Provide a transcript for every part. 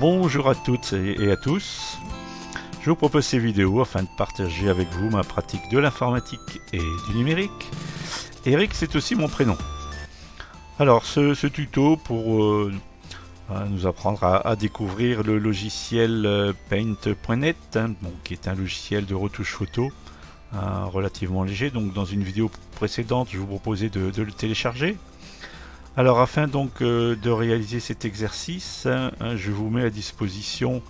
Bonjour à toutes et à tous. Je vous propose ces vidéos afin de partager avec vous ma pratique de l'informatique et du numérique. Eric, c'est aussi mon prénom. Alors, ce tuto pour nous apprendre à découvrir le logiciel Paint.net, qui est un logiciel de retouche photo relativement léger. Donc, dans une vidéo précédente, je vous proposais de le télécharger. Alors, afin donc de réaliser cet exercice, je vous mets à disposition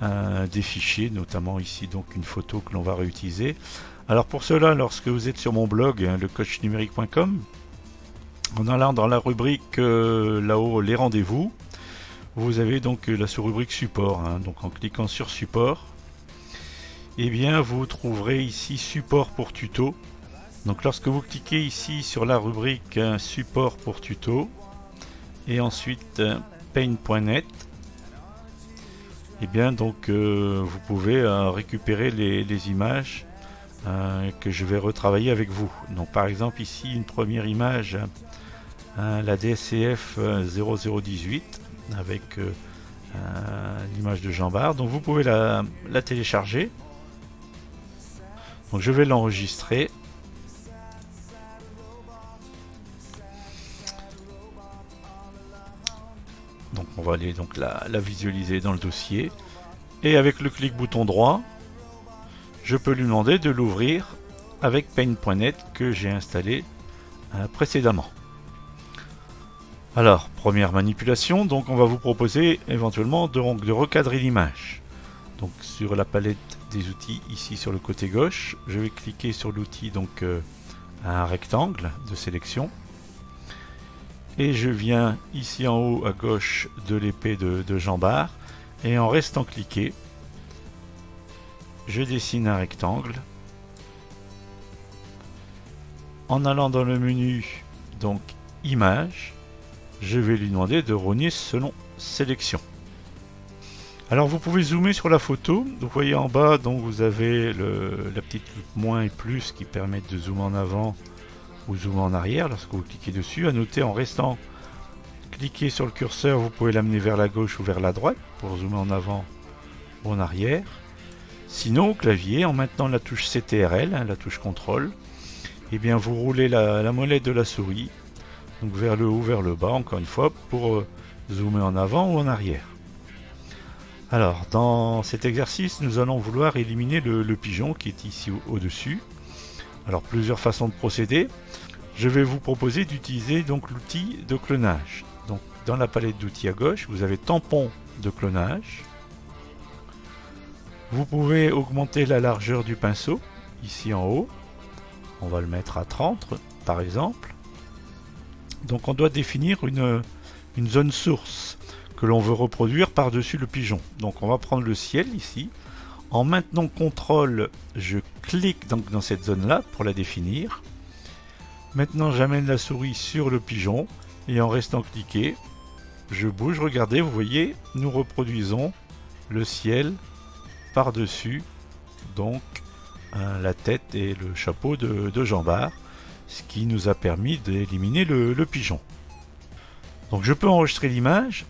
des fichiers, notamment ici donc une photo que l'on va réutiliser. Alors pour cela, lorsque vous êtes sur mon blog, lecoachnumérique.com, en allant dans la rubrique là-haut, les rendez-vous, vous avez donc la sous-rubrique support. Donc en cliquant sur support, eh bien vous trouverez ici support pour tuto. Donc lorsque vous cliquez ici sur la rubrique support pour tuto et ensuite paint.net, et bien donc vous pouvez récupérer les images que je vais retravailler avec vous. Donc par exemple ici une première image, la DSCF 0018 avec l'image de Jean Bart. Donc vous pouvez la télécharger. Donc je vais l'enregistrer. Donc on va aller donc la visualiser dans le dossier, et avec le clic bouton droit, je peux lui demander de l'ouvrir avec Paint.net que j'ai installé précédemment. Alors première manipulation, donc on va vous proposer éventuellement de recadrer l'image. Donc sur la palette des outils ici sur le côté gauche, je vais cliquer sur l'outil donc un rectangle de sélection. Et je viens ici en haut à gauche de l'épée de Jean Bart, et en restant cliqué, je dessine un rectangle. En allant dans le menu donc image, je vais lui demander de rogner selon sélection. Alors vous pouvez zoomer sur la photo. Vous voyez en bas, donc vous avez la petite loupe moins et plus qui permettent de zoomer en avant ou zoomer en arrière lorsque vous cliquez dessus. À noter, en restant cliqué sur le curseur, vous pouvez l'amener vers la gauche ou vers la droite pour zoomer en avant ou en arrière. Sinon au clavier, en maintenant la touche CTRL, la touche contrôle, et bien vous roulez la molette de la souris donc vers le haut, vers le bas, encore une fois, pour zoomer en avant ou en arrière. Alors dans cet exercice, nous allons vouloir éliminer le pigeon qui est ici au-dessus. Alors plusieurs façons de procéder. Je vais vous proposer d'utiliser donc l'outil de clonage. Donc dans la palette d'outils à gauche, vous avez tampon de clonage. Vous pouvez augmenter la largeur du pinceau ici en haut. On va le mettre à 30 par exemple. Donc on doit définir une zone source que l'on veut reproduire par-dessus le pigeon. Donc on va prendre le ciel ici. En maintenant CTRL, je clique donc dans cette zone-là pour la définir. Maintenant, j'amène la souris sur le pigeon et en restant cliqué, je bouge. Regardez, vous voyez, nous reproduisons le ciel par-dessus donc la tête et le chapeau de Jean Bart, ce qui nous a permis d'éliminer le pigeon. Donc je peux enregistrer l'image.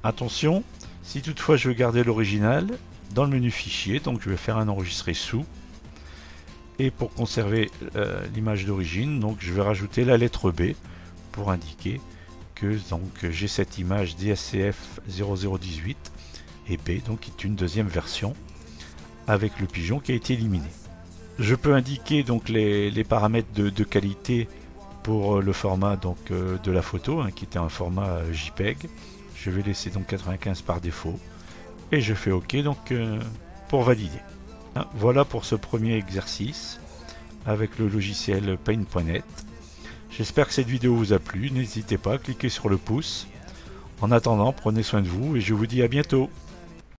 Attention, si toutefois je veux garder l'original, dans le menu fichier, donc je vais faire un enregistrer sous, et pour conserver l'image d'origine, donc je vais rajouter la lettre B pour indiquer que donc j'ai cette image DSCF 0018 et B donc est une deuxième version avec le pigeon qui a été éliminé. Je peux indiquer donc les paramètres de qualité pour le format donc de la photo, qui était un format JPEG. Je vais laisser donc 95 par défaut. Et je fais OK donc pour valider. Voilà pour ce premier exercice avec le logiciel Paint.net. J'espère que cette vidéo vous a plu. N'hésitez pas à cliquer sur le pouce. En attendant, prenez soin de vous et je vous dis à bientôt.